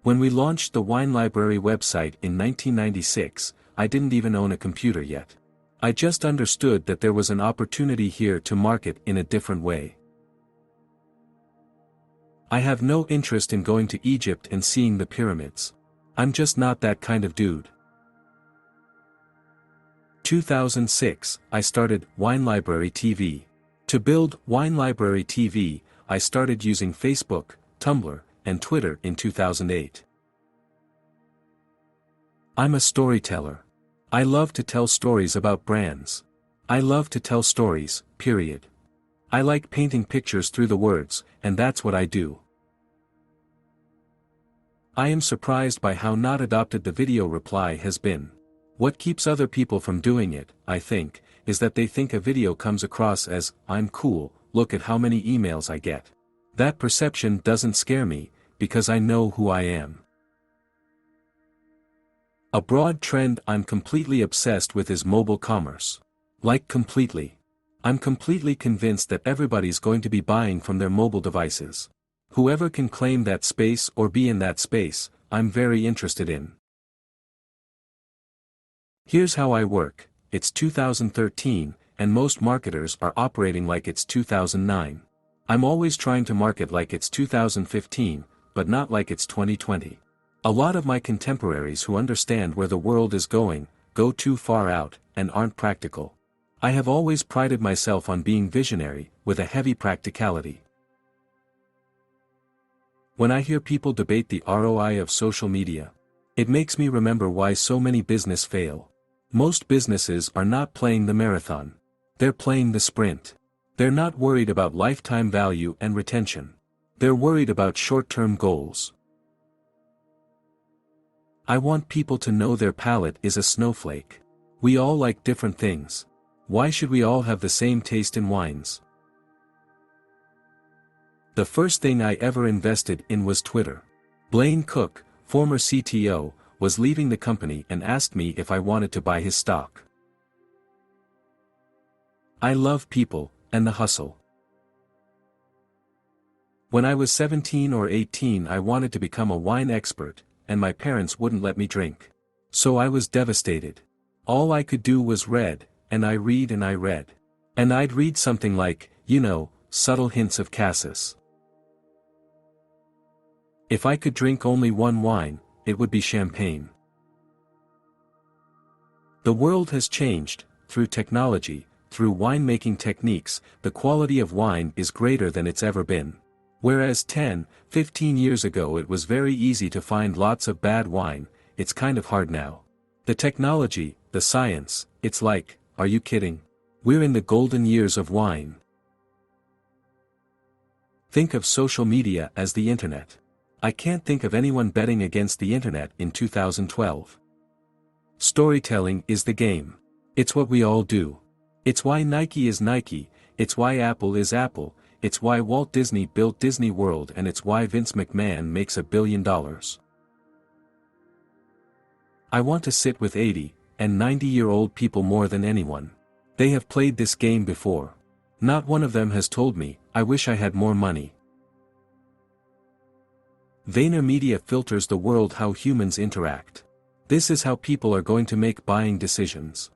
When we launched the Wine Library website in 1996, I didn't even own a computer yet. I just understood that there was an opportunity here to market in a different way. I have no interest in going to Egypt and seeing the pyramids. I'm just not that kind of dude. 2006, I started Wine Library TV. To build Wine Library TV, I started using Facebook, Tumblr, and Twitter in 2008. I'm a storyteller. I love to tell stories about brands. I love to tell stories, period. I like painting pictures through the words, and that's what I do. I am surprised by how not adopted the video reply has been. What keeps other people from doing it, I think, is that they think a video comes across as, "I'm cool, look at how many emails I get." That perception doesn't scare me, because I know who I am. A broad trend I'm completely obsessed with is mobile commerce. Like completely. I'm completely convinced that everybody's going to be buying from their mobile devices. Whoever can claim that space or be in that space, I'm very interested in. Here's how I work. It's 2013, and most marketers are operating like it's 2009. I'm always trying to market like it's 2015, but not like it's 2020. A lot of my contemporaries who understand where the world is going, go too far out, and aren't practical. I have always prided myself on being visionary, with a heavy practicality. When I hear people debate the ROI of social media, it makes me remember why so many businesses fail. Most businesses are not playing the marathon. They're playing the sprint. They're not worried about lifetime value and retention. They're worried about short-term goals. I want people to know their palate is a snowflake. We all like different things. Why should we all have the same taste in wines? The first thing I ever invested in was Twitter. Blaine Cook, former CTO, was leaving the company and asked me if I wanted to buy his stock. I love people, and the hustle. When I was 17 or 18 I wanted to become a wine expert, and my parents wouldn't let me drink. So I was devastated. All I could do was read, and I read and I read. And I'd read something like, Subtle Hints of Cassis. If I could drink only one wine, it would be champagne. The world has changed, through technology, through winemaking techniques, the quality of wine is greater than it's ever been. Whereas 10, 15 years ago it was very easy to find lots of bad wine, it's kind of hard now. The technology, the science, it's like, are you kidding? We're in the golden years of wine. Think of social media as the internet. I can't think of anyone betting against the internet in 2012. Storytelling is the game. It's what we all do. It's why Nike is Nike, it's why Apple is Apple, it's why Walt Disney built Disney World, and it's why Vince McMahon makes $1 billion. I want to sit with 80 and 90-year-old people more than anyone. They have played this game before. Not one of them has told me, I wish I had more money. VaynerMedia filters the world how humans interact. This is how people are going to make buying decisions.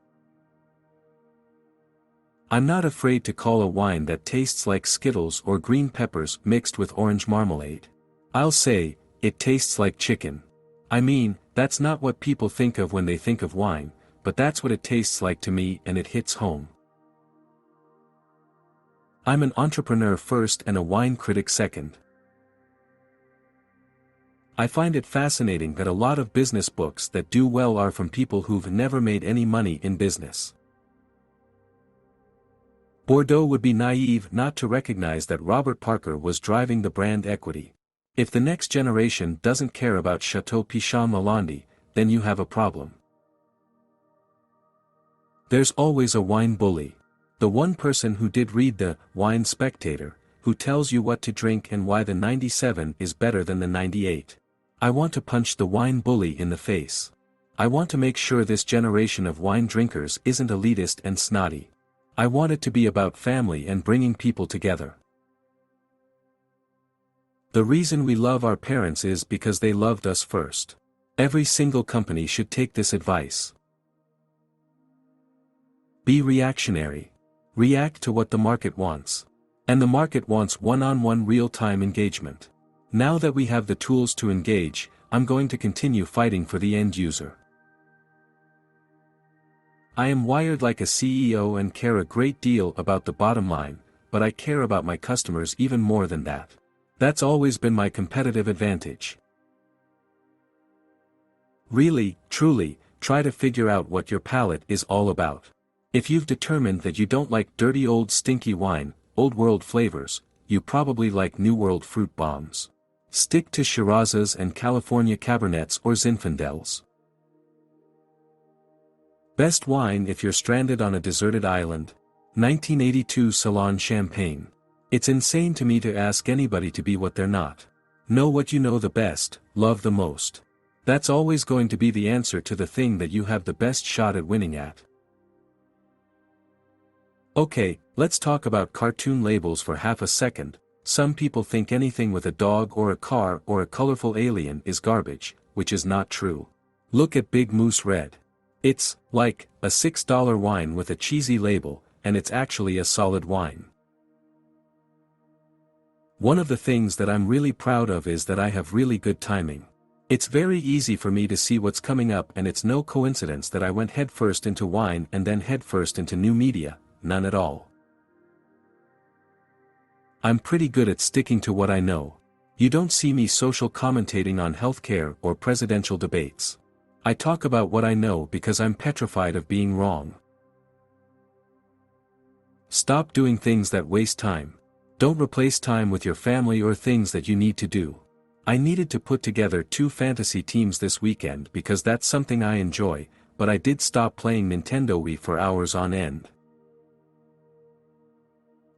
I'm not afraid to call a wine that tastes like Skittles or green peppers mixed with orange marmalade. I'll say, it tastes like chicken. I mean, that's not what people think of when they think of wine, but that's what it tastes like to me, and it hits home. I'm an entrepreneur first and a wine critic second. I find it fascinating that a lot of business books that do well are from people who've never made any money in business. Bordeaux would be naive not to recognize that Robert Parker was driving the brand equity. If the next generation doesn't care about Chateau Pichon Lalande, then you have a problem. There's always a wine bully. The one person who did read the Wine Spectator, who tells you what to drink and why the 97 is better than the 98. I want to punch the wine bully in the face. I want to make sure this generation of wine drinkers isn't elitist and snotty. I want it to be about family and bringing people together. The reason we love our parents is because they loved us first. Every single company should take this advice. Be reactionary. React to what the market wants. And the market wants one-on-one real-time engagement. Now that we have the tools to engage, I'm going to continue fighting for the end user. I am wired like a CEO and care a great deal about the bottom line, but I care about my customers even more than that. That's always been my competitive advantage. Really, truly, try to figure out what your palate is all about. If you've determined that you don't like dirty old stinky wine, old world flavors, you probably like new world fruit bombs. Stick to Shirazes and California Cabernets or Zinfandels. Best wine if you're stranded on a deserted island. 1982 Ceylon Champagne. It's insane to me to ask anybody to be what they're not. Know what you know the best, love the most. That's always going to be the answer to the thing that you have the best shot at winning at. Okay, let's talk about cartoon labels for half a second. Some people think anything with a dog or a car or a colorful alien is garbage, which is not true. Look at Big Moose Red. It's like a $6 wine with a cheesy label, and it's actually a solid wine. One of the things that I'm really proud of is that I have really good timing. It's very easy for me to see what's coming up, and it's no coincidence that I went headfirst into wine and then headfirst into new media, none at all. I'm pretty good at sticking to what I know. You don't see me social commentating on healthcare or presidential debates. I talk about what I know because I'm petrified of being wrong. Stop doing things that waste time. Don't replace time with your family or things that you need to do. I needed to put together 2 fantasy teams this weekend because that's something I enjoy, but I did stop playing Nintendo Wii for hours on end.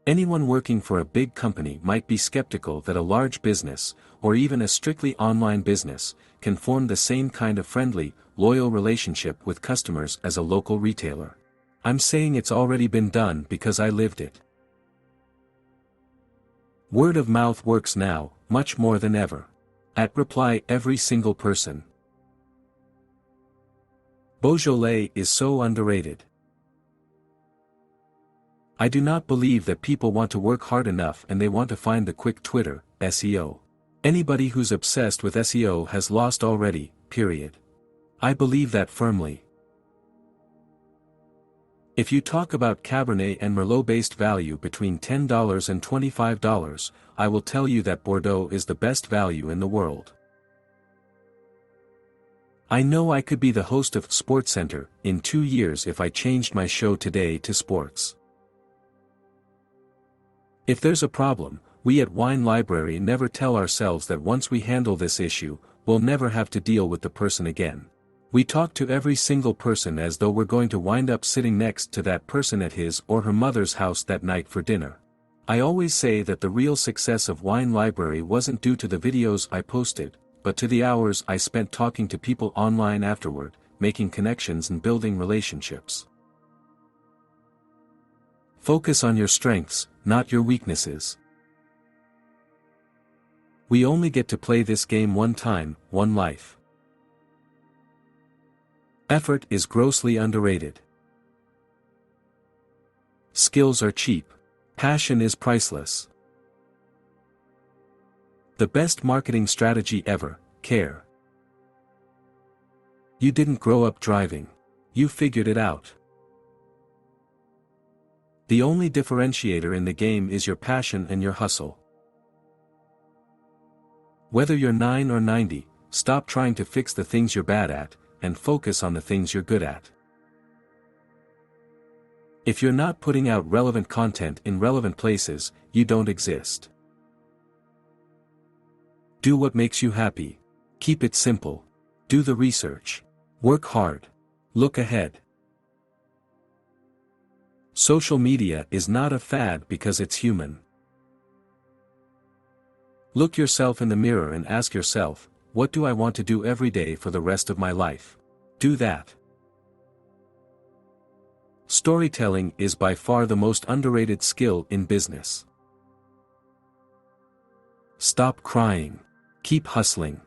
Anyone working for a big company might be skeptical that a large business, or even a strictly online business, can form the same kind of friendly, loyal relationship with customers as a local retailer. I'm saying it's already been done because I lived it. Word of mouth works now, much more than ever. At reply every single person. Beaujolais is so underrated. I do not believe that people want to work hard enough and they want to find the quick Twitter, SEO. Anybody who's obsessed with SEO has lost already, period. I believe that firmly. If you talk about Cabernet and Merlot-based value between $10 and $25, I will tell you that Bordeaux is the best value in the world. I know I could be the host of SportsCenter in 2 years if I changed my show today to sports. If there's a problem, we at Wine Library never tell ourselves that once we handle this issue, we'll never have to deal with the person again. We talk to every single person as though we're going to wind up sitting next to that person at his or her mother's house that night for dinner. I always say that the real success of Wine Library wasn't due to the videos I posted, but to the hours I spent talking to people online afterward, making connections and building relationships. Focus on your strengths, not your weaknesses. We only get to play this game one time, one life. Effort is grossly underrated. Skills are cheap. Passion is priceless. The best marketing strategy ever, care. You didn't grow up driving. You figured it out. The only differentiator in the game is your passion and your hustle. Whether you're 9 or 90, stop trying to fix the things you're bad at, and focus on the things you're good at. If you're not putting out relevant content in relevant places, you don't exist. Do what makes you happy. Keep it simple. Do the research. Work hard. Look ahead. Social media is not a fad because it's human. Look yourself in the mirror and ask yourself, what do I want to do every day for the rest of my life? Do that. Storytelling is by far the most underrated skill in business. Stop crying. Keep hustling.